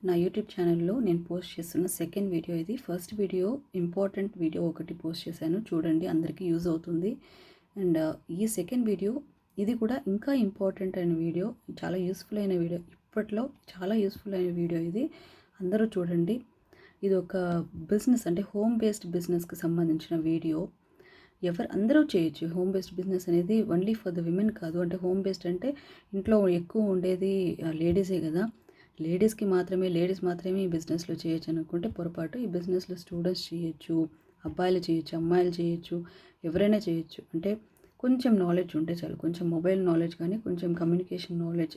నా యూట్యూబ్ ఛానల్లో నేను పోస్ట్ చేస్తున్న సెకండ్ వీడియో ఇది. ఫస్ట్ వీడియో ఇంపార్టెంట్ వీడియో ఒకటి పోస్ట్ చేశాను, చూడండి, అందరికీ యూజ్ అవుతుంది. అండ్ ఈ సెకండ్ వీడియో ఇది కూడా ఇంకా ఇంపార్టెంట్ అయిన వీడియో, చాలా యూస్ఫుల్ అయిన వీడియో, ఇప్పట్లో చాలా యూస్ఫుల్ అయిన వీడియో ఇది. అందరూ చూడండి. ఇది ఒక బిజినెస్, అంటే హోమ్ బేస్డ్ బిజినెస్కి సంబంధించిన వీడియో. అందరూ చేయొచ్చు. హోమ్ బేస్డ్ బిజినెస్ అనేది ఓన్లీ ఫర్ ద విమెన్ కాదు. అంటే హోమ్ బేస్డ్ అంటే ఇంట్లో ఎక్కువ ఉండేది లేడీసే కదా. లేడీస్ మాత్రమే ఈ బిజినెస్లో చేయొచ్చు అనుకుంటే పొరపాటు. ఈ బిజినెస్లో స్టూడెంట్స్ చేయొచ్చు, అబ్బాయిలు చేయొచ్చు, అమ్మాయిలు చేయొచ్చు, ఎవరైనా చేయొచ్చు. అంటే కొంచెం నాలెడ్జ్ ఉంటే చాలు, కొంచెం మొబైల్ నాలెడ్జ్ కానీ, కొంచెం communication knowledge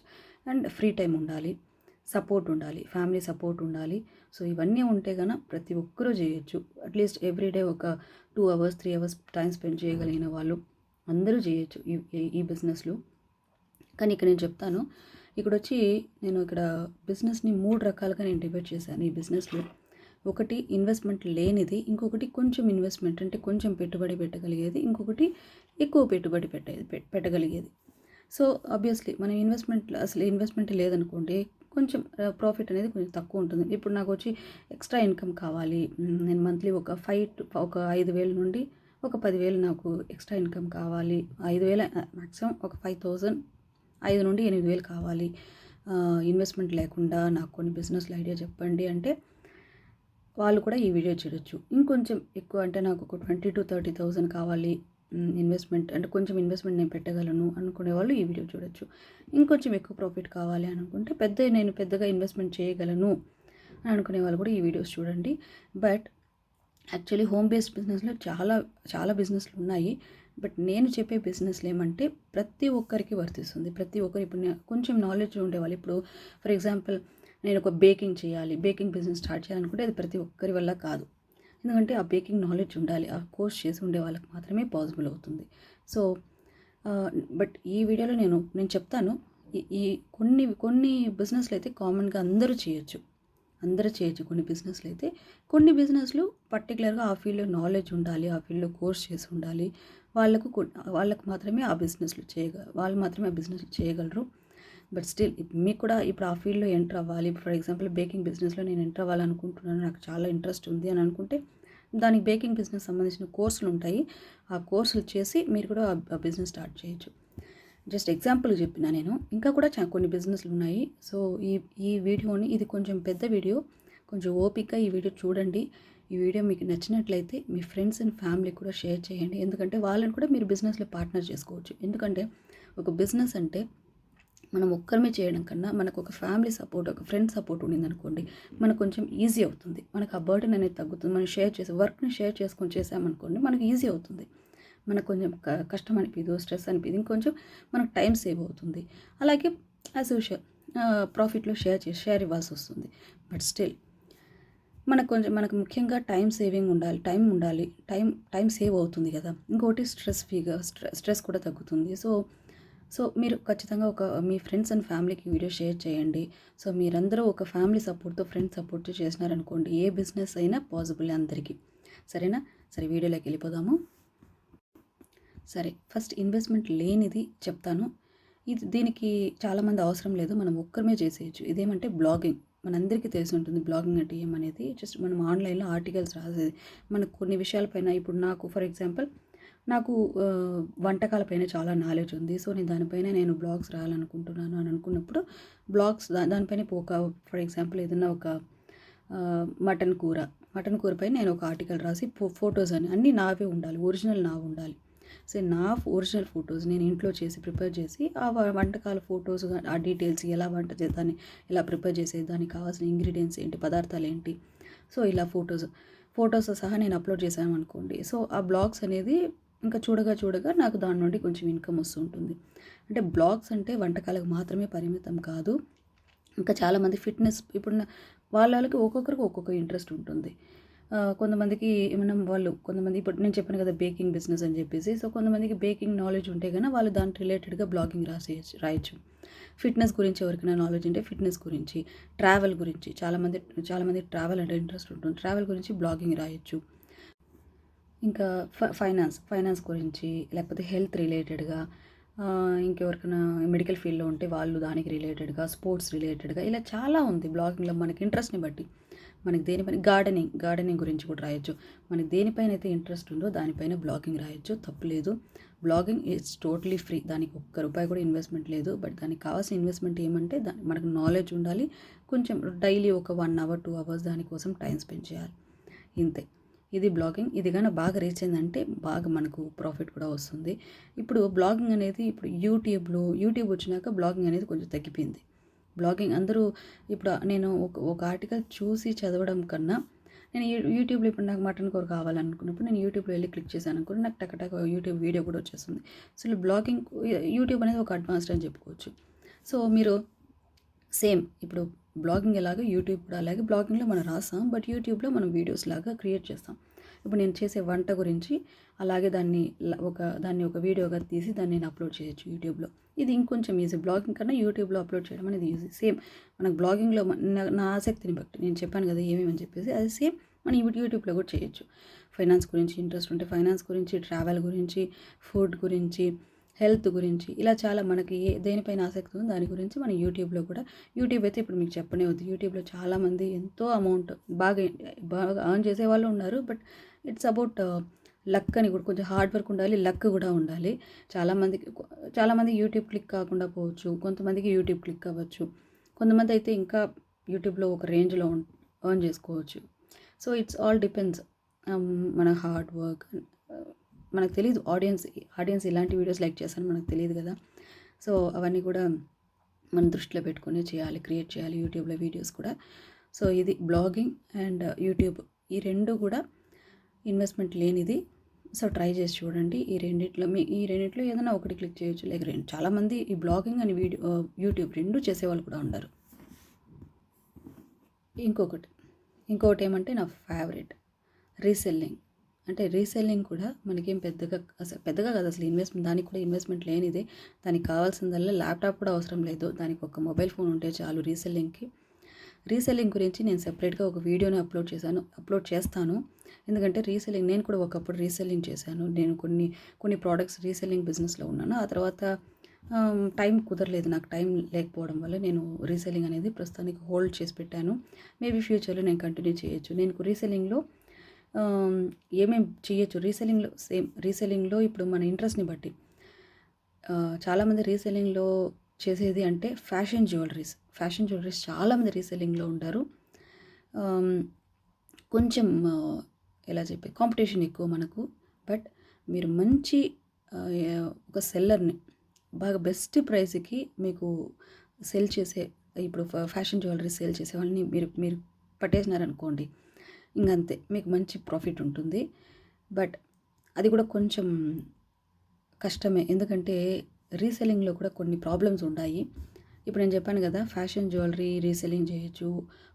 and free time ఉండాలి, సపోర్ట్ ఉండాలి, ఫ్యామిలీ సపోర్ట్ ఉండాలి. సో ఇవన్నీ ఉంటే కనుక ప్రతి ఒక్కరూ చేయొచ్చు. అట్లీస్ట్ ఎవ్రీడే ఒక 2 hours 3 hours టైం స్పెండ్ చేయగలిగిన వాళ్ళు అందరూ చేయొచ్చు ఈ బిజినెస్లో. కానీ ఇక్కడ నేను చెప్తాను, నేను ఇక్కడ బిజినెస్ని 3 రకాలుగా నేను డివైడ్ చేశాను ఈ బిజినెస్లో. ఒకటి ఇన్వెస్ట్మెంట్ లేనిది, ఇంకొకటి కొంచెం ఇన్వెస్ట్మెంట్ అంటే కొంచెం పెట్టుబడి పెట్టగలిగేది, ఇంకొకటి ఎక్కువ పెట్టుబడి పెట్టగలిగేది. సో ఆబ్వియస్లీ మనం ఇన్వెస్ట్మెంట్ లేదనుకోండి, కొంచెం ప్రాఫిట్ అనేది కొంచెం తక్కువ ఉంటుంది. ఇప్పుడు నాకు ఎక్స్ట్రా ఇన్కమ్ కావాలి, నేను మంత్లీ ఒక 5,000 నుండి ఒక 10,000 నాకు ఎక్స్ట్రా ఇన్కమ్ కావాలి. 5,000 మ్యాక్సిమం ఒక 5,000, 5 నుండి 8,000 కావాలి ఇన్వెస్ట్మెంట్ లేకుండా, నాకు కొన్ని బిజినెస్ల ఐడియా చెప్పండి అంటే వాళ్ళు కూడా ఈ వీడియో చూడొచ్చు. ఇంకొంచెం ఎక్కువ అంటే నాకు ఒక 20,000 to 30,000 కావాలి ఇన్వెస్ట్మెంట్, అంటే కొంచెం ఇన్వెస్ట్మెంట్ నేను పెట్టగలను అనుకునే వాళ్ళు ఈ వీడియో చూడొచ్చు. ఇంకొంచెం ఎక్కువ ప్రాఫిట్ కావాలి అనుకుంటే నేను పెద్దగా ఇన్వెస్ట్మెంట్ చేయగలను అని అనుకునే వాళ్ళు కూడా ఈ వీడియోస్ చూడండి. బట్ యాక్చువల్లీ హోమ్ బేస్డ్ బిజినెస్లో చాలా చాలా బిజినెస్లు ఉన్నాయి. బట్ నేను చెప్పే బిజినెస్లు ఏమంటే ప్రతి ఒక్కరికి వర్తిస్తుంది. ప్రతి ఒక్కరు ఇప్పుడు కొంచెం నాలెడ్జ్ ఉండేవాళ్ళు, ఇప్పుడు ఫర్ ఎగ్జాంపుల్ నేను ఒక బేకింగ్ బిజినెస్ స్టార్ట్ చేయాలనుకుంటే అది ప్రతి ఒక్కరి వల్ల కాదు. ఎందుకంటే ఆ బేకింగ్ నాలెడ్జ్ ఉండాలి, ఆ కోర్స్ చేసి ఉండే వాళ్ళకి మాత్రమే పాసిబుల్ అవుతుంది. సో బట్ ఈ వీడియోలో నేను చెప్తాను, ఈ కొన్ని బిజినెస్లు అయితే కామన్గా అందరూ చేయొచ్చు. కొన్ని బిజినెస్లు పర్టికులర్గా ఆ ఫీల్డ్లో నాలెడ్జ్ ఉండాలి, ఆ ఫీల్డ్లో కోర్స్ చేసి ఉండాలి. వాళ్ళకు మాత్రమే వాళ్ళు మాత్రమే ఆ బిజినెస్ చేయగలరు. బట్ స్టిల్ మీకు కూడా ఇప్పుడు ఆ ఫీల్డ్లో ఎంటర్ అవ్వాలి. ఫర్ ఎగ్జాంపుల్ బేకింగ్ బిజినెస్లో నేను ఎంటర్ అవ్వాలనుకుంటున్నాను, నాకు చాలా ఇంట్రెస్ట్ ఉంది అని అనుకుంటే దానికి బేకింగ్ బిజినెస్ సంబంధించిన కోర్సులు ఉంటాయి. ఆ కోర్సులు చేసి మీరు కూడా ఆ బిజినెస్ స్టార్ట్ చేయొచ్చు. జస్ట్ ఎగ్జాంపుల్ చెప్పిన నేను. ఇంకా కూడా కొన్ని బిజినెస్లు ఉన్నాయి. సో ఈ వీడియోని, ఇది కొంచెం పెద్ద వీడియో, కొంచెం ఓపికగా ఈ వీడియో చూడండి. ఈ వీడియో మీకు నచ్చినట్లయితే మీ ఫ్రెండ్స్ అండ్ ఫ్యామిలీ కూడా షేర్ చేయండి. ఎందుకంటే వాళ్ళని కూడా మీరు బిజినెస్లో పార్ట్నర్ చేసుకోవచ్చు. ఎందుకంటే ఒక బిజినెస్ అంటే మనం ఒక్కరిమే చేయడం కన్నా మనకు ఒక ఫ్యామిలీ సపోర్ట్, ఒక ఫ్రెండ్ సపోర్ట్ ఉండిందనుకోండి, మనకు కొంచెం ఈజీ అవుతుంది. మనకు ఆ బర్డెన్ అనేది తగ్గుతుంది. మనం వర్క్ని షేర్ చేసుకొని చేసామనుకోండి, మనకు ఈజీ అవుతుంది. మనకు కొంచెం కష్టం అనిపించదు, స్ట్రెస్ అనిపించదు, ఇంకొంచెం మనకు టైం సేవ్ అవుతుంది. అలాగే యాజ్ యూజువల్ ప్రాఫిట్లో షేర్ ఇవ్వాల్సి వస్తుంది. బట్ స్టిల్ మనకు ముఖ్యంగా టైం సేవింగ్ ఉండాలి, టైం సేవ్ అవుతుంది కదా. ఇంకోటి స్ట్రెస్ కూడా తగ్గుతుంది. సో మీరు ఖచ్చితంగా మీ ఫ్రెండ్స్ అండ్ ఫ్యామిలీకి వీడియో షేర్ చేయండి. సో మీరందరూ ఒక ఫ్యామిలీ సపోర్ట్తో, ఫ్రెండ్స్ సపోర్ట్తో చేసినారనుకోండి, ఏ బిజినెస్ అయినా పాసిబుల్ అందరికీ. సరేనా? సరే, వీడియోలోకి వెళ్ళిపోదాము. సరే, ఫస్ట్ ఇన్వెస్ట్మెంట్ లేనిది చెప్తాను. దీనికి చాలామంది అవసరం లేదు, మనం ఒక్కరమే చేసేయచ్చు. ఇదేమంటే బ్లాగింగ్. మనందరికీ తెలిసి ఉంటుంది బ్లాగింగ్ అంటే ఏమనేది. జస్ట్ మనం ఆన్లైన్లో ఆర్టికల్స్ రాసేది. మనకు కొన్ని విషయాలపైన, ఇప్పుడు నాకు ఫర్ ఎగ్జాంపుల్ నాకు వంటకాలపైన చాలా నాలెడ్జ్ ఉంది. సో నేను దానిపైన బ్లాగ్స్ రాయాలనుకుంటున్నాను అని అనుకున్నప్పుడు దానిపైన ఫర్ ఎగ్జాంపుల్ ఏదైనా ఒక మటన్ కూర పైన నేను ఒక ఆర్టికల్ రాసి ఫొటోస్ అన్నీ నావే ఉండాలి, ఒరిజినల్ నావి ఉండాలి. సో నా ఒరిజినల్ ఫొటోస్ నేను ఇంట్లో చేసి ప్రిపేర్ చేసి ఆ వంటకాల ఫొటోస్, ఆ డీటెయిల్స్, ఎలా వంట చేద్దాన్ని, ఎలా ప్రిపేర్ చేసేది, దానికి కావాల్సిన ఇంగ్రీడియంట్స్ ఏంటి, పదార్థాలు ఏంటి, సో ఇలా ఫొటోస్ సహా నేను అప్లోడ్ చేశాను అనుకోండి. సో ఆ బ్లాగ్స్ అనేది ఇంకా చూడగా నాకు దాని నుండి కొంచెం ఇన్కమ్ వస్తుంటుంది. అంటే బ్లాగ్స్ అంటే వంటకాలకు మాత్రమే పరిమితం కాదు. ఇంకా చాలామంది ఫిట్నెస్, ఇప్పుడు వాళ్ళకి ఒక్కొక్కరికి ఒక్కొక్క ఇంట్రెస్ట్ ఉంటుంది. కొంతమందికి కొంతమంది ఇప్పుడు నేను చెప్పాను కదా బేకింగ్ బిజినెస్ అని చెప్పేసి. సో కొంతమందికి బేకింగ్ నాలెడ్జ్ ఉంటే కనుక వాళ్ళు దానికి రిలేటెడ్గా బ్లాగింగ్ రాయొచ్చు. ఫిట్నెస్ గురించి ఎవరికైనా నాలెడ్జ్ ఉంటే ఫిట్నెస్ గురించి, ట్రావెల్ గురించి, చాలామంది ట్రావెల్ అంటే ఇంట్రెస్ట్ ఉంటుంది, ట్రావెల్ గురించి బ్లాగింగ్ రాయొచ్చు. ఇంకా ఫైనాన్స్ గురించి, లేకపోతే హెల్త్ రిలేటెడ్గా, ఇంకెవరికైనా మెడికల్ ఫీల్డ్లో ఉంటే వాళ్ళు దానికి రిలేటెడ్గా, స్పోర్ట్స్ రిలేటెడ్గా ఇలా చాలా ఉంది బ్లాగింగ్లో మనకి ఇంట్రెస్ట్ని బట్టి. మనకి దేనిపైన గార్డెనింగ్ గురించి కూడా రాయొచ్చు. మనకి దేనిపైన అయితే ఇంట్రెస్ట్ ఉందో దానిపైన బ్లాగింగ్ రాయొచ్చు, తప్పులేదు. Blogging is totally free. దానికి ఒక్క రూపాయి కూడా ఇన్వెస్ట్మెంట్ లేదు. బట్ దానికి కావాల్సిన ఇన్వెస్ట్మెంట్ ఏమంటే మనకు నాలెడ్జ్ ఉండాలి. కొంచెం డైలీ ఒక 1 అవర్ 2 అవర్స్ దానికోసం టైం స్పెండ్ చేయాలి, ఇంతే. ఇది బ్లాగింగ్. ఇది కానీ బాగా రీచ్ అయిందంటే బాగా మనకు ప్రాఫిట్ కూడా వస్తుంది. ఇప్పుడు బ్లాగింగ్ అనేది ఇప్పుడు యూట్యూబ్ వచ్చినాక బ్లాగింగ్ అనేది కొంచెం తగ్గిపోయింది. బ్లాగింగ్ అందరూ ఇప్పుడు నేను ఒక ఆర్టికల్ చూసి చదవడం కన్నా నేను యూట్యూబ్లో ఇప్పుడు నాకు మటన్ కూర కావాలనుకున్నప్పుడు నేను యూట్యూబ్లో వెళ్ళి క్లిక్ చేశాను అనుకోండి, నాకు టక్ యూట్యూబ్ వీడియో కూడా వచ్చేస్తుంది. సో బ్లాగింగ్, యూట్యూబ్ అనేది ఒక అడ్వాన్స్డ్ అని చెప్పుకోవచ్చు. సో మీరు సేమ్ ఇప్పుడు బ్లాగింగ్ ఎలాగో యూట్యూబ్ కూడా అలాగే బ్లాగింగ్లో మనం రాస్తాం, బట్ యూట్యూబ్లో మనం వీడియోస్ లాగా క్రియేట్ చేస్తాం. ఇప్పుడు నేను చేసే వంట గురించి అలాగే దాన్ని ఒక వీడియోగా తీసి దాన్ని నేను అప్లోడ్ చేయొచ్చు యూట్యూబ్లో. ఇది ఇంకొంచెం ఈజీ. బ్లాగింగ్ కన్నా యూట్యూబ్లో అప్లోడ్ చేయడం అనేది ఈజీ. సేమ్ మనకు బ్లాగింగ్లో నా ఆసక్తిని బట్టి నేను చెప్పాను కదా ఏమేమని చెప్పేసి, అది సేమ్ మనం యూట్యూబ్లో కూడా చేయొచ్చు. ఫైనాన్స్ గురించి ఇంట్రెస్ట్ ఉంటే ఫైనాన్స్ గురించి, ట్రావెల్ గురించి, ఫుడ్ గురించి, హెల్త్ గురించి, ఇలా చాలా మనకి దేనిపైన ఆసక్తి ఉందో దాని గురించి మన యూట్యూబ్లో కూడా. యూట్యూబ్ అయితే ఇప్పుడు మీకు చెప్పనే వద్దు. యూట్యూబ్లో చాలామంది ఎంతో అమౌంట్ బాగా ఎర్న్ చేసేవాళ్ళు ఉన్నారు. బట్ ఇట్స్ అబౌట్ లక్ అని కూడా, కొంచెం హార్డ్ వర్క్ ఉండాలి, లక్ కూడా ఉండాలి. చాలామంది యూట్యూబ్ క్లిక్ కాకుండా పోవచ్చు, కొంతమందికి యూట్యూబ్ క్లిక్ అవ్వచ్చు, కొంతమంది అయితే ఇంకా యూట్యూబ్లో ఒక రేంజ్లో ఎర్న్ చేసుకోవచ్చు. సో ఇట్స్ ఆల్ డిపెండ్స్ మన హార్డ్ వర్క్. మనకు తెలియదు ఆడియన్స్ ఇలాంటి వీడియోస్ లైక్ చేస్తారని మనకు తెలియదు కదా. సో అవన్నీ కూడా మనం దృష్టిలో పెట్టుకుని క్రియేట్ చేయాలి యూట్యూబ్లో వీడియోస్ కూడా. సో ఇది బ్లాగింగ్ అండ్ యూట్యూబ్, ఈ రెండు కూడా ఇన్వెస్ట్మెంట్ లేనిది. సో ట్రై చేసి చూడండి. ఈ రెండిట్లో ఏదైనా ఒకటి క్లిక్ చేయొచ్చు, లేక చాలామంది ఈ బ్లాగింగ్ అని యూట్యూబ్ రెండు చేసేవాళ్ళు కూడా ఉన్నారు. ఇంకొకటి ఏమంటే నా ఫేవరెట్ రీసెల్లింగ్. అంటే రీసెల్లింగ్ కూడా మనకేం పెద్దగా కాదు అసలు ఇన్వెస్ట్మెంట్. దానికి కూడా ఇన్వెస్ట్మెంట్ లేనిదే. దానికి కావాల్సిందల్లా ల్యాప్టాప్ కూడా అవసరం లేదు, దానికి ఒక మొబైల్ ఫోన్ ఉంటే చాలు రీసెల్లింగ్ గురించి నేను సెపరేట్గా ఒక వీడియోని అప్లోడ్ చేస్తాను. ఎందుకంటే రీసెల్లింగ్ నేను కూడా ఒకప్పుడు రీసెల్లింగ్ చేశాను. నేను కొన్ని ప్రోడక్ట్స్ రీసెల్లింగ్ బిజినెస్లో ఉన్నాను. ఆ తర్వాత టైం కుదరలేదు, నాకు టైం లేకపోవడం వల్ల నేను రీసెల్లింగ్ అనేది ప్రస్తుతానికి హోల్డ్ చేసి పెట్టాను. మేబీ ఫ్యూచర్లో నేను కంటిన్యూ చేయొచ్చు. నేను రీసెల్లింగ్లో ఏమేమి చేయొచ్చు, రీసెల్లింగ్లో ఇప్పుడు మన ఇంట్రెస్ట్ని బట్టి. చాలామంది రీసెల్లింగ్లో చేసేది అంటే ఫ్యాషన్ జ్యువెలరీస్ చాలామంది రీసెల్లింగ్లో ఉంటారు. కొంచెం ఎలా చెప్పే కాంపిటీషన్ ఎక్కువ మనకు. బట్ మీరు మంచి ఒక సెల్లర్ని బాగా బెస్ట్ ప్రైస్కి మీకు సెల్ చేసే, ఇప్పుడు ఫ్యాషన్ జ్యువెలరీ సేల్ చేసే వాళ్ళని మీరు పట్టేసినారనుకోండి, ఇంకంతే, మీకు మంచి ప్రాఫిట్ ఉంటుంది. బట్ అది కూడా కొంచెం కష్టమే, ఎందుకంటే రీసెల్లింగ్లో కూడా కొన్ని ప్రాబ్లమ్స్ ఉన్నాయి. ఇప్పుడు నేను చెప్పాను కదా, ఫ్యాషన్ జ్యువెలరీ రీసెల్లింగ్ చేయొచ్చు,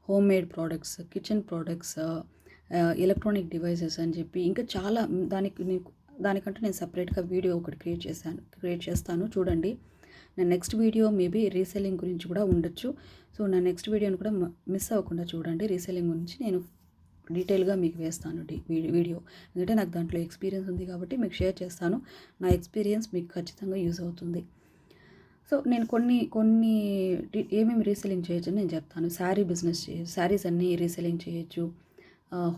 home made products, kitchen products, electronic devices అని చెప్పి ఇంకా చాలా. దానికంటే నేను సపరేట్గా వీడియో ఒకటి క్రియేట్ చేస్తాను, చూడండి. నా నెక్స్ట్ వీడియో మేబీ రీసెల్లింగ్ గురించి కూడా ఉండొచ్చు. సో నా నెక్స్ట్ వీడియోని కూడా మిస్ అవ్వకుండా చూడండి. రీసెల్లింగ్ గురించి నేను డీటెయిల్గా మీకు వేస్తాను వీడియో, ఎందుకంటే నాకు దాంట్లో ఎక్స్పీరియన్స్ ఉంది కాబట్టి మీకు షేర్ చేస్తాను. నా ఎక్స్పీరియన్స్ మీకు ఖచ్చితంగా యూజ్ అవుతుంది. సో నేను కొన్ని ఏమేమి రీసెల్లింగ్ చేయొచ్చు అని నేను చెప్తాను. శారీస్ అన్నీ రీసెల్లింగ్ చేయొచ్చు.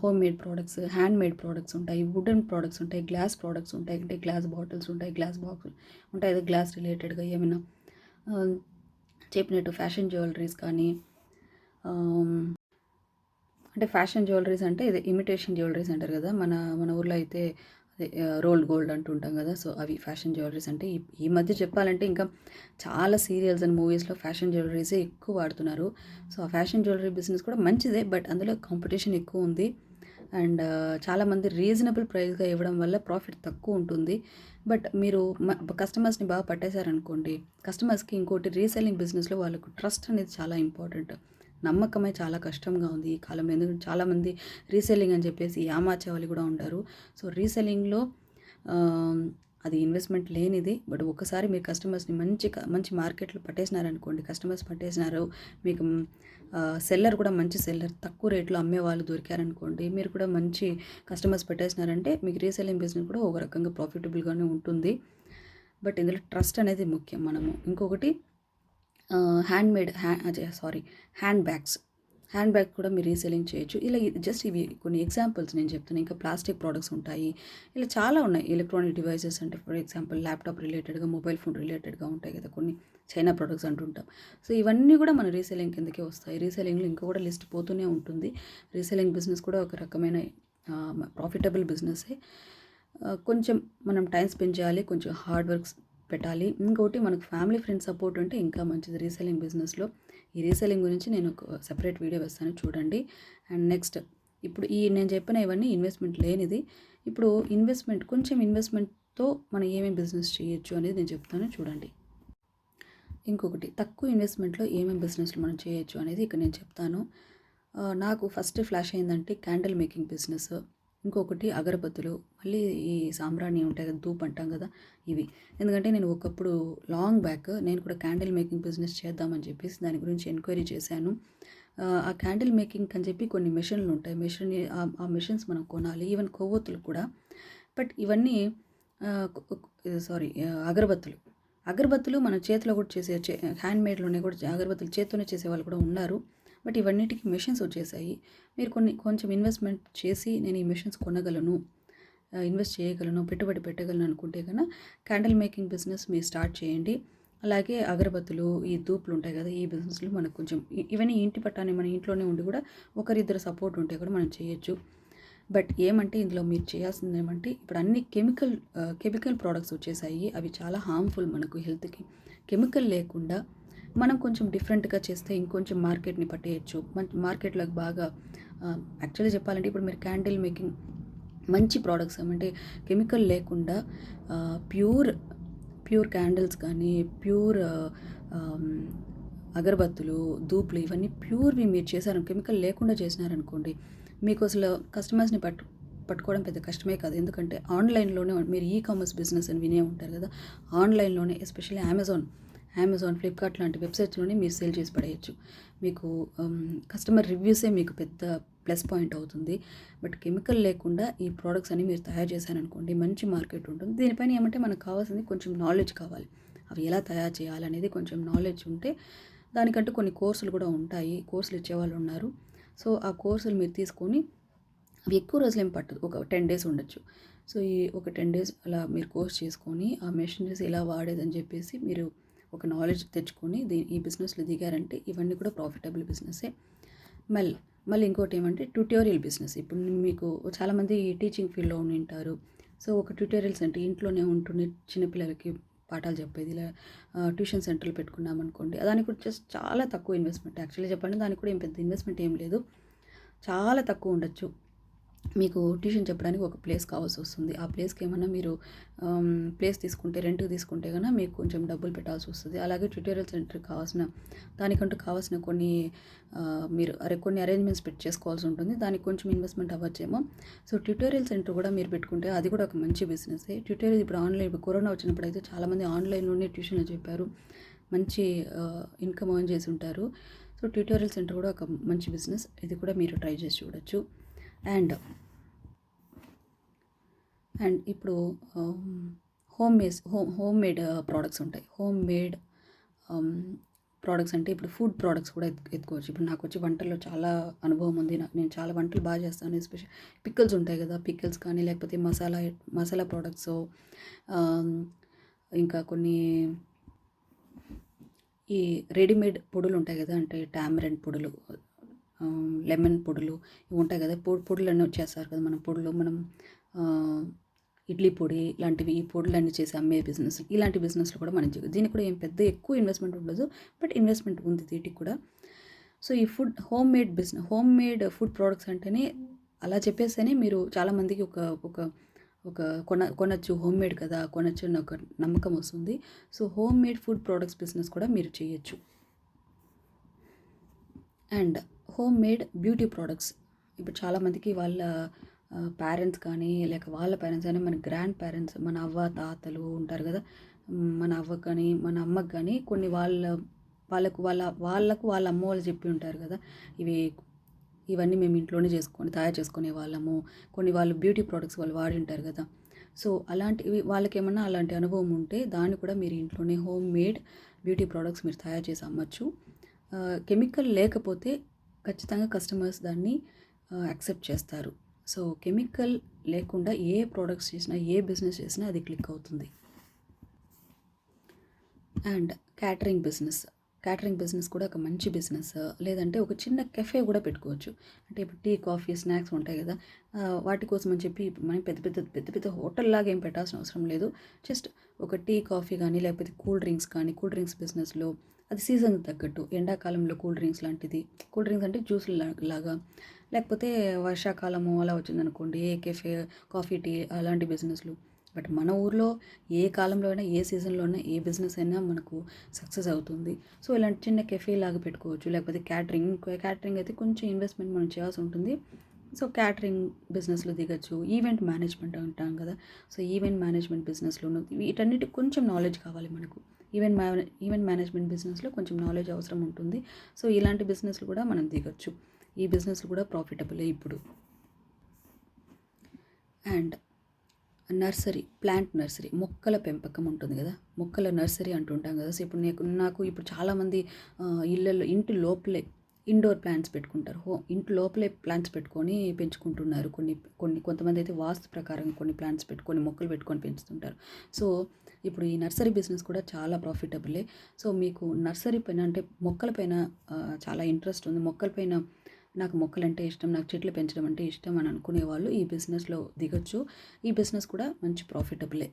Home made products, hand made products ఉంటాయి, వుడెన్ ప్రోడక్ట్స్ ఉంటాయి, గ్లాస్ ప్రోడక్ట్స్ ఉంటాయి, అంటే గ్లాస్ బాటిల్స్ ఉంటాయి, గ్లాస్ బాక్స్ ఉంటాయి, అదే గ్లాస్ రిలేటెడ్గా ఏమైనా చెప్పినట్టు ఫ్యాషన్ జ్యువెలరీస్ కానీ, అంటే ఫ్యాషన్ జ్యువెలరీస్ అంటే ఇది ఇమిటేషన్ జ్యువెలరీస్ అంటారు కదా, మన ఊర్లో అయితే అదే రోల్డ్ గోల్డ్ అంటుంటాం కదా. సో అవి ఫ్యాషన్ జ్యువెలరీస్ అంటే ఈ మధ్య చెప్పాలంటే ఇంకా చాలా సీరియల్స్ అండ్ మూవీస్లో ఫ్యాషన్ జ్యువెలరీసే ఎక్కువ వాడుతున్నారు. సో ఆ ఫ్యాషన్ జ్యువెలరీ బిజినెస్ కూడా మంచిదే, బట్ అందులో కాంపిటీషన్ ఎక్కువ ఉంది. అండ్ చాలామంది రీజనబుల్ ప్రైస్గా ఇవ్వడం వల్ల ప్రాఫిట్ తక్కువ ఉంటుంది. బట్ మీరు కస్టమర్స్ని బాగా పట్టేశారనుకోండి, కస్టమర్స్కి ఇంకోటి రీసెల్లింగ్ బిజినెస్లో వాళ్ళకు ట్రస్ట్ అనేది చాలా ఇంపార్టెంట్. నమ్మకమే చాలా కష్టంగా ఉంది ఈ కాలంలో, ఎందుకంటే చాలామంది రీసెల్లింగ్ అని చెప్పేసి ఏమార్చే వాళ్ళు కూడా ఉంటారు. సో రీసెల్లింగ్లో అది ఇన్వెస్ట్మెంట్ లేనిది. బట్ ఒకసారి మీరు కస్టమర్స్ని మంచి మార్కెట్లో పట్టేసినారనుకోండి, కస్టమర్స్ పట్టేసినారు, మీకు సెల్లర్ కూడా మంచి సెల్లర్, తక్కువ రేట్లో అమ్మే వాళ్ళు దొరికారనుకోండి, మీరు కూడా మంచి కస్టమర్స్ పెట్టేసినారంటే మీకు రీసెల్లింగ్ బిజినెస్ కూడా ఒక రకంగా ప్రాఫిటబుల్గానే ఉంటుంది. బట్ ఇందులో ట్రస్ట్ అనేది ముఖ్యం. మనము ఇంకొకటి handmade hand bags. Hand bag కూడా మీరు రీసెల్లింగ్ చేయొచ్చు. ఇలా జస్ట్ ఇవి కొన్ని ఎగ్జాంపుల్స్ నేను చెప్తున్నా. ఇంకా ప్లాస్టిక్ ప్రొడక్ట్స్ ఉంటాయి. ఇలా చాలా ఉన్నాయి. ఎలక్ట్రానిక్ డివైసెస్ అంటే ఫర్ ఎగ్జాంపుల్ ల్యాప్‌టాప్ రిలేటెడ్‌గా, మొబైల్ ఫోన్ రిలేటెడ్‌గా ఉంటాయి కదా! కొన్ని చైనా ప్రొడక్ట్స్ అంటుంటాం. సో, ఇవన్నీ కూడా మన రీసెల్లింగ్ కిందకే వస్తాయి. రీసెల్లింగ్‌లో ఇంకా కూడా లిస్ట్ పోతూనే ఉంటుంది. రీసెల్లింగ్ బిజినెస్ కూడా ఒక రకమైన ప్రాఫిటబుల్ బిజినెసే. కొంచెం మనం టైం స్పెండ్ చేయాలి. కొంచెం హార్డ్ వర్క్స్ పెట్టాలి. ఇంకోటి మనకు ఫ్యామిలీ ఫ్రెండ్స్ సపోర్ట్ ఉంటే ఇంకా మంచిది రీసెల్లింగ్ బిజినెస్‌లో. ఈ రీసెల్లింగ్ గురించి నేను ఒక సెపరేట్ వీడియో వేస్తాను చూడండి. అండ్ నెక్స్ట్ ఇప్పుడు నేను చెప్పిన ఇవన్నీ ఇన్వెస్ట్మెంట్ లేనిది. ఇప్పుడు కొంచెం ఇన్వెస్ట్మెంట్‌తో మనం ఏమేమి బిజినెస్ చేయొచ్చు అనేది నేను చెప్తాను చూడండి. ఇంకొకటి తక్కువ ఇన్వెస్ట్మెంట్‌లో ఏమేమి బిజినెస్‌లు మనం చేయొచ్చు అనేది ఇక్కడ నేను చెప్తాను. నాకు ఫస్ట్ ఫ్లాష్ అయిందంటే క్యాండిల్ మేకింగ్ బిజినెస్. ఇంకొకటి అగరబత్తులు. మళ్ళీ ఈ సాంబ్రాణి ఉంటాయి కదా! ధూప్ అంటాం కదా! ఇవి. ఎందుకంటే నేను ఒకప్పుడు లాంగ్ బ్యాక్ నేను కూడా క్యాండిల్ మేకింగ్ బిజినెస్ చేద్దామని చెప్పేసి దాని గురించి ఎంక్వైరీ చేశాను. ఆ క్యాండిల్ మేకింగ్ అని చెప్పి కొన్ని మెషిన్లు ఉంటాయి. ఆ మెషిన్స్ మనం కొనాలి. ఈవెన్ కొవ్వొత్తులు కూడా. బట్ ఇవన్నీ అగరబత్తులు. అగరబత్తులు మన చేతిలో కూడా హ్యాండ్‌మేడ్‌లోనే కూడా అగరబత్తులు చేత్తోనే చేసేవాళ్ళు కూడా ఉన్నారు. బట్ ఇవన్నిటికి మెషిన్స్ వచ్చేసాయి. మీరు కొంచెం ఇన్వెస్ట్మెంట్ చేసి నేను ఈ మెషిన్స్ కొనగలను, ఇన్వెస్ట్ చేయగలను, పెట్టుబడి పెట్టగలను అనుకుంటే కనుక క్యాండిల్ మేకింగ్ బిజినెస్ మీరు స్టార్ట్ చేయండి. అలాగే అగరబత్తులు, ఈ ధూపులు ఉంటాయి కదా! ఈ బిజినెస్‌లు మనకు కొంచెం ఇవన్నీ ఇంటి పట్టానే మన ఇంట్లోనే ఉండి కూడా ఒకరిద్దరు సపోర్ట్ ఉంటే కూడా మనం చేయొచ్చు. బట్ ఏమంటే ఇందులో మీరు చేయాల్సింది ఏమంటే ఇప్పుడు అన్ని కెమికల్ ప్రోడక్ట్స్ వచ్చేసాయి. అవి చాలా హార్మ్ఫుల్ మనకు హెల్త్‌కి. కెమికల్ లేకుండా మనం కొంచెం డిఫరెంట్‌గా చేస్తే ఇంకొంచెం మార్కెట్‌ని పట్టేయచ్చు. మార్కెట్‌లోకి బాగా యాక్చువల్లీ చెప్పాలంటే ఇప్పుడు మీరు క్యాండిల్ మేకింగ్ మంచి ప్రోడక్ట్స్ ఏమంటే కెమికల్ లేకుండా ప్యూర్ క్యాండిల్స్ కానీ, ప్యూర్ అగరబత్తులు, ధూపులు ఇవన్నీ ప్యూర్‌వి మీరు చేశారు కెమికల్ లేకుండా చేసినారనుకోండి, మీకు అసలు కస్టమర్స్‌ని పట్టుకోవడం పెద్ద కష్టమే కాదు. ఎందుకంటే ఆన్‌లైన్‌లోనే మీరు కామర్స్ బిజినెస్ అని వినే ఉంటారు కదా! ఆన్‌లైన్‌లోనే ఎస్పెషల్లీ అమెజాన్, ఫ్లిప్‌కార్ట్ లాంటి వెబ్‌సైట్స్‌లోనే మీరు సేల్ చేసి పడేయచ్చు. మీకు కస్టమర్ రివ్యూసే మీకు పెద్ద ప్లస్ పాయింట్ అవుతుంది. బట్ కెమికల్ లేకుండా ఈ ప్రొడక్ట్స్ అన్ని మీరు తయారు చేశారనుకోండి మంచి మార్కెట్ ఉంటుంది. దీనిపైన ఏమంటే మనకు కావాల్సింది కొంచెం నాలెడ్జ్ కావాలి. అవి ఎలా తయారు చేయాలనేది కొంచెం నాలెడ్జ్ ఉంటే దానికంటూ కొన్ని కోర్సులు కూడా ఉంటాయి. కోర్సులు ఇచ్చేవాళ్ళు ఉన్నారు. సో, ఆ కోర్సులు మీరు తీసుకొని అవి ఎక్కువ రోజులేం పట్టదు. ఒక 10 డేస్ ఉండొచ్చు. సో, ఈ ఒక 10 డేస్ అలా మీరు కోర్స్ చేసుకొని ఆ మెషినరీస్ ఎలా వాడేదని చెప్పేసి మీరు ఒక నాలెడ్జ్ తెచ్చుకొని ఈ బిజినెస్‌లో దిగారంటే ఇవన్నీ కూడా ప్రాఫిటబుల్ బిజినెసే. మళ్ళీ ఇంకోటి ఏమంటే ట్యుటోరియల్ బిజినెస్. ఇప్పుడు మీకు చాలామంది టీచింగ్ ఫీల్డ్‌లో ఉండింటారు. సో, ఒక ట్యుటోరియల్ సెంటర్ ఇంట్లోనే ఉంటుండి చిన్నపిల్లలకి పాఠాలు చెప్పేది ఇలా ట్యూషన్ సెంటర్లు పెట్టుకున్నామనుకోండి. దానికి కూడా జస్ట్ చాలా తక్కువ ఇన్వెస్ట్మెంట్. యాక్చువల్లీ చెప్పాలంటే దానికి కూడా ఏం పెద్ద ఇన్వెస్ట్మెంట్ ఏం లేదు. చాలా తక్కువ ఉండొచ్చు. మీకు ట్యూషన్ చెప్పడానికి ఒక ప్లేస్ కావాల్సి వస్తుంది. ఆ ప్లేస్‌కి ఏమన్నా మీరు ప్లేస్ తీసుకుంటే రెంట్‌కి తీసుకుంటే గనుక మీకు కొంచెం డబ్బులు పెట్టాల్సి వస్తుంది. అలాగే ట్యుటోరియల్ సెంటర్‌కి దానికంటూ కావాల్సిన కొన్ని అరేంజ్‌మెంట్స్ చేసుకోవాల్సి ఉంటుంది. దానికి కొంచెం ఇన్వెస్ట్మెంట్ అవ్వచ్చేమో. సో, ట్యుటోరియల్ సెంటర్ కూడా మీరు పెట్టుకుంటే అది కూడా ఒక మంచి బిజినెసే. ఇప్పుడు కరోనా వచ్చినప్పుడు అయితే చాలామంది ఆన్‌లైన్‌లోనే ట్యూషన్‌లు చెప్పారు. మంచి ఇన్‌కమ్ ఎర్న్ చేసి ఉంటారు. సో, ట్యుటోరియల్ సెంటర్ కూడా ఒక మంచి బిజినెస్. ఇది కూడా మీరు ట్రై చేసి చూడొచ్చు. అండ్ ఇప్పుడు హోమ్ మేడ్ ప్రోడక్ట్స్ ఉంటాయి. హోమ్ మేడ్ ప్రోడక్ట్స్ అంటే ఇప్పుడు ఫుడ్ ప్రోడక్ట్స్ కూడా ఎత్తుకోవచ్చు. ఇప్పుడు నాకు వచ్చి వంటల్లో చాలా అనుభవం ఉంది. నేను చాలా వంటలు బాగా చేస్తాను. ఎస్పెషల్లీ పికిల్స్ ఉంటాయి కదా! పికిల్స్ కానీ లేకపోతే మసాలా ప్రోడక్ట్స్, ఇంకా కొన్ని ఈ రెడీమేడ్ పొడులు ఉంటాయి కదా! అంటే టామరెంట్ పొడులు, లెమన్ పొడులు ఇవి ఉంటాయి కదా! పొడులన్నీ వచ్చేస్తారు కదా! మనం ఇడ్లీ పొడి లాంటివి ఈ పొడులన్నీ చేసి అమ్మే బిజినెస్, ఇలాంటి బిజినెస్లు కూడా మనం దీనికి కూడా ఏం పెద్ద ఎక్కువ ఇన్వెస్ట్మెంట్ ఉండదు. బట్ ఇన్వెస్ట్మెంట్ ఉంది వీటికి కూడా. సో, ఈ హోమ్ మేడ్ ఫుడ్ ప్రోడక్ట్స్ అంటేనే అలా చెప్పేస్తేనే మీరు చాలామందికి ఒక కొనొచ్చు, హోమ్ మేడ్ కదా కొనొచ్చు అని ఒక నమ్మకం వస్తుంది. So, home made food products business కూడా మీరు చేయొచ్చు. And home made beauty products. ఇప్పుడు చాలామందికి వాళ్ళ పేరెంట్స్ కానీ లేక వాళ్ళ పేరెంట్స్ కానీ మన గ్రాండ్ పేరెంట్స్, మన అవ్వ తాతలు ఉంటారు కదా! మన అవ్వకు కానీ మన అమ్మకు కానీ కొన్ని వాళ్ళకు వాళ్ళ అమ్మ వాళ్ళు చెప్పి ఉంటారు కదా! ఇవన్నీ మేము ఇంట్లోనే తయారు చేసుకునే వాళ్ళము. కొన్ని వాళ్ళు బ్యూటీ ప్రోడక్ట్స్ వాళ్ళు వాడి ఉంటారు కదా! సో అలాంటివి వాళ్ళకేమన్నా అలాంటి అనుభవం ఉంటే దాన్ని కూడా మీరు ఇంట్లోనే హోమ్ మేడ్ బ్యూటీ ప్రోడక్ట్స్ మీరు తయారు చేసి అమ్మచ్చు. కెమికల్ లేకపోతే ఖచ్చితంగా కస్టమర్స్ దాన్ని యాక్సెప్ట్ చేస్తారు. సో కెమికల్ లేకుండా ఏ ప్రోడక్ట్స్ చేసినా, ఏ బిజినెస్ చేసినా అది క్లిక్ అవుతుంది. అండ్ క్యాటరింగ్ బిజినెస్ కూడా ఒక మంచి బిజినెస్. లేదంటే ఒక చిన్న కెఫే కూడా పెట్టుకోవచ్చు. అంటే ఇప్పుడు టీ, కాఫీ, స్నాక్స్ ఉంటాయి కదా, వాటి కోసం అని చెప్పి మనం పెద్ద పెద్ద హోటల్ లాగా ఏం పెట్టాల్సిన అవసరం లేదు. జస్ట్ ఒక టీ, కాఫీ కానీ లేకపోతే కూల్ డ్రింక్స్ బిజినెస్లో అది సీజన్కి తగ్గట్టు ఎండాకాలంలో కూల్ డ్రింక్స్ లాంటిది, కూల్ డ్రింక్స్ అంటే జ్యూసులు లాగా, లేకపోతే వర్షాకాలము అలా వచ్చిందనుకోండి ఏ కెఫే, కాఫీ, టీ అలాంటి బిజినెస్లు. బట్ మన ఊర్లో ఏ కాలంలో అయినా, ఏ సీజన్లో అయినా, ఏ బిజినెస్ అయినా మనకు సక్సెస్ అవుతుంది. సో ఇలాంటి చిన్న కెఫే లాగా పెట్టుకోవచ్చు. లేకపోతే క్యాటరింగ్ అయితే కొంచెం ఇన్వెస్ట్మెంట్ మనం చేయాల్సి ఉంటుంది. సో క్యాటరింగ్ బిజినెస్లో దిగచ్చు. ఈవెంట్ మేనేజ్మెంట్ అంటాం కదా, సో ఈవెంట్ మేనేజ్మెంట్ బిజినెస్లోను వీటన్నిటికి కొంచెం నాలెడ్జ్ కావాలి మనకు. ఈవెంట్ మేనేజ్మెంట్ బిజినెస్లో కొంచెం నాలెడ్జ్ అవసరం ఉంటుంది. సో ఇలాంటి బిజినెస్లు కూడా మనం దిగచ్చు. ఈ బిజినెస్లు కూడా ప్రాఫిటబులే ఇప్పుడు. అండ్ ప్లాంట్ నర్సరీ, మొక్కల పెంపకం ఉంటుంది కదా, మొక్కల నర్సరీ అంటుంటాం కదా. సో ఇప్పుడు నాకు ఇప్పుడు చాలామంది ఇంటి లోపలే ఇండోర్ ప్లాంట్స్ పెట్టుకుంటారు. ఇంటి లోపలే ప్లాంట్స్ పెట్టుకొని పెంచుకుంటున్నారు. కొంతమంది అయితే వాస్తు ప్రకారం కొన్ని ప్లాంట్స్ పెట్టుకొని, మొక్కలు పెట్టుకొని పెంచుతుంటారు. సో ఇప్పుడు ఈ నర్సరీ బిజినెస్ కూడా చాలా ప్రాఫిటబులే. సో మీకు నర్సరీ పైన అంటే మొక్కల పైన చాలా ఇంట్రెస్ట్ ఉంది, నాకు మొక్కలంటే ఇష్టం, నాకు చెట్లు పెంచడం అంటే ఇష్టం అని అనుకునే వాళ్ళు ఈ బిజినెస్లో దిగొచ్చు. ఈ బిజినెస్ కూడా మంచి ప్రాఫిటబులే.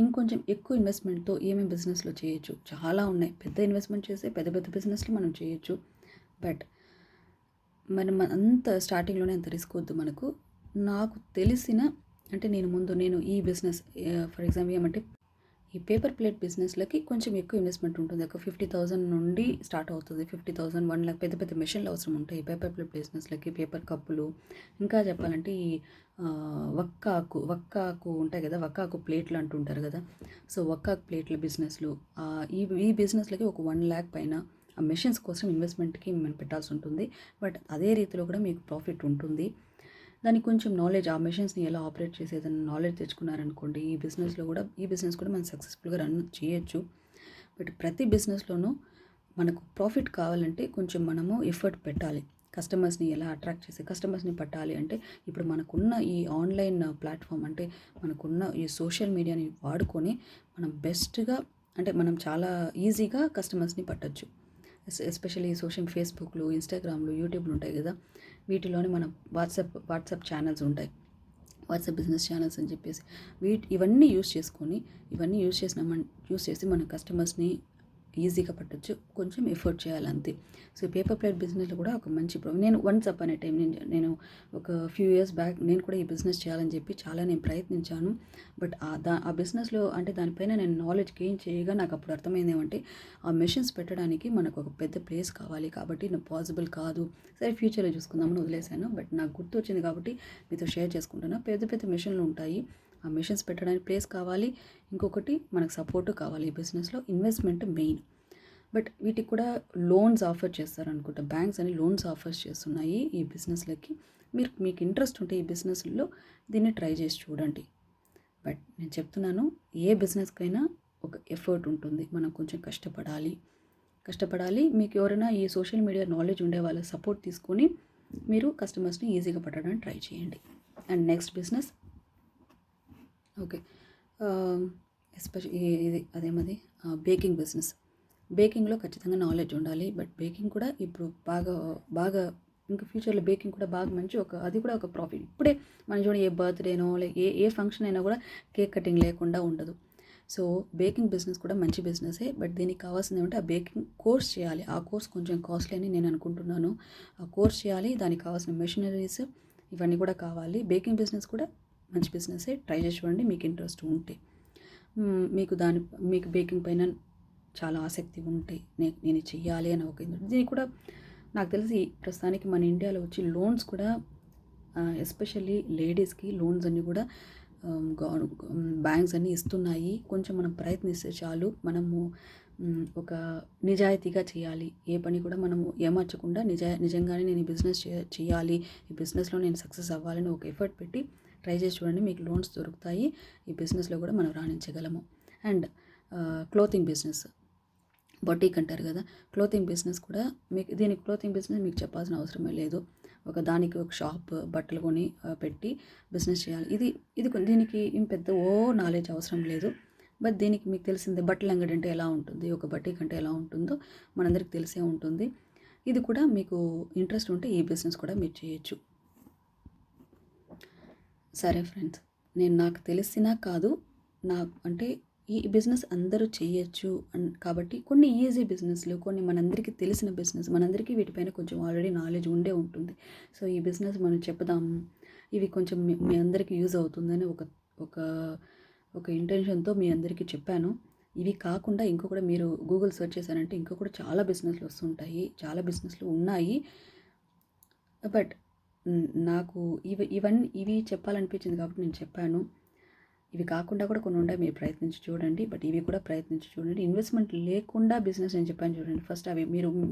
ఇంకొంచెం ఎక్కువ ఇన్వెస్ట్మెంట్తో ఏమేమి బిజినెస్లో చేయొచ్చు, చాలా ఉన్నాయి. పెద్ద ఇన్వెస్ట్మెంట్ చేస్తే పెద్ద బిజినెస్లు మనం చేయొచ్చు. బట్ మనం అంత స్టార్టింగ్లోనే అంత రిస్క్ వద్దు మనకు. నాకు తెలిసిన అంటే నేను ఈ బిజినెస్ ఫర్ ఎగ్జాంపుల్ ఏమంటే ఈ పేపర్ ప్లేట్ బిజినెస్లకి కొంచెం ఎక్కువ ఇన్వెస్ట్మెంట్ ఉంటుంది. ఒక 50,000 నుండి స్టార్ట్ అవుతుంది. 50,000, 1,00,000 పెద్ద పెద్ద మెషిన్లు అవసరం ఉంటాయి పేపర్ ప్లేట్ బిజినెస్లకి. పేపర్ కప్పులు, ఇంకా చెప్పాలంటే ఈ వక్కాకు ఉంటాయి కదా, వక్కాకు ప్లేట్లు అంటుంటారు కదా. సో వక్కాకు ప్లేట్ల బిజినెస్లు, ఈ బిజినెస్లకి ఒక 1,00,000 పైన ఆ మెషిన్స్ కోసం ఇన్వెస్ట్మెంట్కి మనం పెట్టాల్సి ఉంటుంది. బట్ అదే రీతిలో కూడా మీకు ప్రాఫిట్ ఉంటుంది. దానికి కొంచెం నాలెడ్జ్, ఆ మెషిన్స్ని ఎలా ఆపరేట్ చేసేదని నాలెడ్జ్ తెచ్చుకున్నారనుకోండి, ఈ బిజినెస్ కూడా మనం సక్సెస్ఫుల్గా రన్ చేయొచ్చు. బట్ ప్రతి బిజినెస్లోనూ మనకు ప్రాఫిట్ కావాలంటే కొంచెం మనము ఎఫర్ట్ పెట్టాలి. కస్టమర్స్ని ఎలా అట్రాక్ట్ చేసి కస్టమర్స్ని పట్టాలి అంటే, ఇప్పుడు మనకున్న ఈ ఆన్లైన్ ప్లాట్ఫామ్ అంటే మనకున్న ఈ సోషల్ మీడియాని వాడుకొని మనం బెస్ట్గా అంటే మనం చాలా ఈజీగా కస్టమర్స్ని పట్టొచ్చు. ఎస్పెషల్లీ ఫేస్బుక్లు, ఇన్స్టాగ్రామ్లు, యూట్యూబ్లు ఉంటాయి కదా, వీటిలోనే మనం వాట్సాప్ ఛానల్స్ ఉంటాయి, వాట్సాప్ బిజినెస్ ఛానల్స్ అని చెప్పేసి ఇవన్నీ యూస్ చేసి మన కస్టమర్స్ని ఈజీగా పట్టొచ్చు. కొంచెం ఎఫర్ట్ చేయాలి అంతే. సో పేపర్ ప్లేట్ బిజినెస్లో కూడా ఒక మంచి నేను వన్స్ అపాన్ ఏ టైం నేను ఒక ఫ్యూ ఇయర్స్ బ్యాక్ నేను కూడా ఈ బిజినెస్ చేయాలని చెప్పి చాలా నేను ప్రయత్నించాను. బట్ ఆ బిజినెస్లో అంటే దానిపైన నేను నాలెడ్జ్ గెయిన్ చేయగా నాకు అప్పుడు అర్థమైంది ఏమంటే, ఆ మెషిన్స్ పెట్టడానికి మనకు ఒక పెద్ద ప్లేస్ కావాలి, కాబట్టి నాకు పాసిబుల్ కాదు. సరే ఫ్యూచర్లో చూసుకుందామని వదిలేశాను. బట్ నాకు గుర్తు వచ్చింది కాబట్టి మీతో షేర్ చేసుకుంటున్నా. పెద్ద మెషిన్లు ఉంటాయి, ఆ మెషిన్స్ పెట్టడానికి ప్లేస్ కావాలి. ఇంకొకటి మనకు సపోర్టు కావాలి. ఈ బిజినెస్లో ఇన్వెస్ట్మెంట్ మెయిన్. బట్ వీటికి కూడా లోన్స్ ఆఫర్ చేస్తారనుకుంటా, బ్యాంక్స్ అని లోన్స్ ఆఫర్స్ చేస్తున్నాయి ఈ బిజినెస్లకి. మీకు ఇంట్రెస్ట్ ఉంటే ఈ బిజినెస్లో దీన్ని ట్రై చేసి చూడండి. బట్ నేను చెప్తున్నాను, ఏ బిజినెస్కైనా ఒక ఎఫర్ట్ ఉంటుంది, మనం కొంచెం కష్టపడాలి. మీకు ఎవరైనా ఈ సోషల్ మీడియా నాలెడ్జ్ ఉండే వాళ్ళ సపోర్ట్ తీసుకొని మీరు కస్టమర్స్ని ఈజీగా పట్టడానికి ట్రై చేయండి. And next business okay, especially అదేమది బేకింగ్ బిజినెస్. బేకింగ్లో ఖచ్చితంగా నాలెడ్జ్ ఉండాలి. బట్ బేకింగ్ కూడా ఇప్పుడు బాగా ఇంకా ఫ్యూచర్లో బేకింగ్ కూడా బాగా మంచి అది కూడా ఒక ప్రాఫిట్. ఇప్పుడే మనం చూడండి, ఏ బర్త్డేనో లైక్ ఏ ఫంక్షన్ అయినా కూడా కేక్ కటింగ్ లేకుండా ఉండదు. సో బేకింగ్ బిజినెస్ కూడా మంచి బిజినెసే. బట్ దీనికి కావాల్సింది ఏమంటే ఆ బేకింగ్ కోర్స్ చేయాలి. ఆ కోర్స్ కొంచెం కాస్ట్లీ అని నేను అనుకుంటున్నాను. ఆ కోర్స్ చేయాలి, దానికి కావాల్సిన మెషినరీస్ ఇవన్నీ కూడా కావాలి. బేకింగ్ బిజినెస్ కూడా మంచి బిజినెసే, ట్రై చేసి చూడండి మీకు ఇంట్రెస్ట్ ఉంటే. మీకు బేకింగ్ పైన చాలా ఆసక్తి ఉంటే నేను చెయ్యాలి అని దీనికి కూడా నాకు తెలిసి ప్రస్తుతానికి మన ఇండియాలో వచ్చి లోన్స్ కూడా ఎస్పెషల్లీ లేడీస్కి లోన్స్ అన్నీ కూడా బ్యాంక్స్ అన్నీ ఇస్తున్నాయి. కొంచెం మనం ప్రయత్నిస్తే చాలు, మనము ఒక నిజాయితీగా చేయాలి. ఏ పని కూడా మనము ఏమార్చకుండా నిజంగానే నేను ఈ బిజినెస్ చేయాలి, ఈ బిజినెస్‌లో నేను సక్సెస్ అవ్వాలని ఒక ఎఫర్ట్ పెట్టి ట్రై చేసి చూడండి. మీకు లోన్స్ దొరుకుతాయి. ఈ బిజినెస్‌లో కూడా మనం రాణించగలము. అండ్ క్లోతింగ్ బిజినెస్, బొటీక్ అంటారు కదా, క్లోతింగ్ బిజినెస్ కూడా దీనికి క్లోతింగ్ బిజినెస్ మీకు చెప్పాల్సిన అవసరమే లేదు. దానికి ఒక షాప్ బట్టలు కొని పెట్టి బిజినెస్ చేయాలి. దీనికి ఏం పెద్ద నాలెడ్జ్ అవసరం లేదు. బట్ దీనికి మీకు తెలిసిందే, బట్టల అంగడి అంటే ఎలా ఉంటుంది, ఒక బొటీక్ అంటే ఎలా ఉంటుందో మనందరికి తెలిసే ఉంటుంది. ఇది కూడా మీకు ఇంట్రెస్ట్ ఉంటే ఈ బిజినెస్ కూడా మీరు చేయొచ్చు. సరే ఫ్రెండ్స్, నాకు తెలిసినా కాదు, అంటే ఈ బిజినెస్ అందరూ చేయొచ్చు కాబట్టి కొన్ని ఈజీ బిజినెస్లు, కొన్ని మనందరికీ తెలిసిన బిజినెస్, మనందరికీ వీటిపైన కొంచెం ఆల్రెడీ నాలెడ్జ్ ఉండే ఉంటుంది. సో ఈ బిజినెస్ మనం చెప్దాము, ఇవి కొంచెం మీ అందరికీ యూజ్ అవుతుందని ఒక ఒక ఇంటెన్షన్తో మీ అందరికీ చెప్పాను. ఇవి కాకుండా కూడా మీరు గూగుల్ సెర్చ్ చేశారంటే కూడా చాలా బిజినెస్లు వస్తుంటాయి, చాలా బిజినెస్లు ఉన్నాయి. బట్ నాకు ఇవి చెప్పాలనిపించింది కాబట్టి నేను చెప్పాను. ఇవి కాకుండా కూడా కొన్ని ఉంటాయి, మీరు ప్రయత్నించి చూడండి. బట్ ఇవి కూడా ప్రయత్నించి చూడండి. ఇన్వెస్ట్మెంట్ లేకుండా బిజినెస్ నేను చెప్పాను చూడండి. ఫస్ట్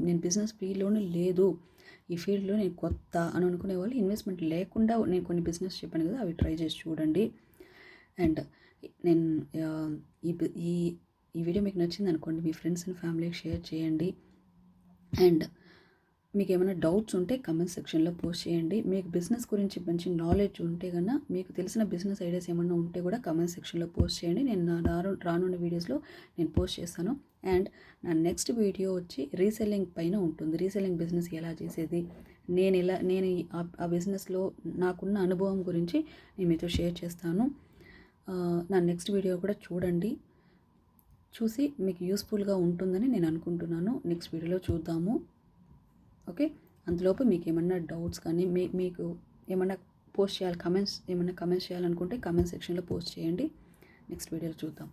నేను బిజినెస్ ఫీల్డ్లోనే లేదు, ఈ ఫీల్డ్లో నేను కొత్త అని అనుకునే వాళ్ళు ఇన్వెస్ట్మెంట్ లేకుండా నేను కొన్ని బిజినెస్ చెప్పాను కదా, అవి ట్రై చేసి చూడండి. అండ్ నేను ఈ వీడియో మీకు నచ్చింది అనుకోండి, మీ ఫ్రెండ్స్ అండ్ ఫ్యామిలీకి షేర్ చేయండి. అండ్ మీకు ఏమైనా డౌట్స్ ఉంటే కమెంట్ సెక్షన్లో పోస్ట్ చేయండి. మీకు బిజినెస్ గురించి మంచి నాలెడ్జ్ ఉంటే కన్నా, మీకు తెలిసిన బిజినెస్ ఐడియాస్ ఏమైనా ఉంటే కూడా కమెంట్ సెక్షన్లో పోస్ట్ చేయండి. నేను రానున్న వీడియోస్లో నేను పోస్ట్ చేస్తాను. అండ్ నా నెక్స్ట్ వీడియో వచ్చి రీసెల్లింగ్ పైన ఉంటుంది. రీసెల్లింగ్ బిజినెస్ ఎలా చేసేది, నేను ఆ బిజినెస్లో నాకున్న అనుభవం గురించి నేను మీతో షేర్ చేస్తాను. నా నెక్స్ట్ వీడియో కూడా చూసి మీకు యూస్ఫుల్గా ఉంటుందని నేను అనుకుంటున్నాను. నెక్స్ట్ వీడియోలో చూద్దాము. ఓకే, అంతలోపు మీకు ఏమన్నా డౌట్స్ కానీ మీకు ఏమన్నా పోస్ట్ చేయాలి, ఏమన్నా కమెంట్స్ చేయాలనుకుంటే కమెంట్ సెక్షన్లో పోస్ట్ చేయండి. నెక్స్ట్ వీడియోలో చూద్దాం.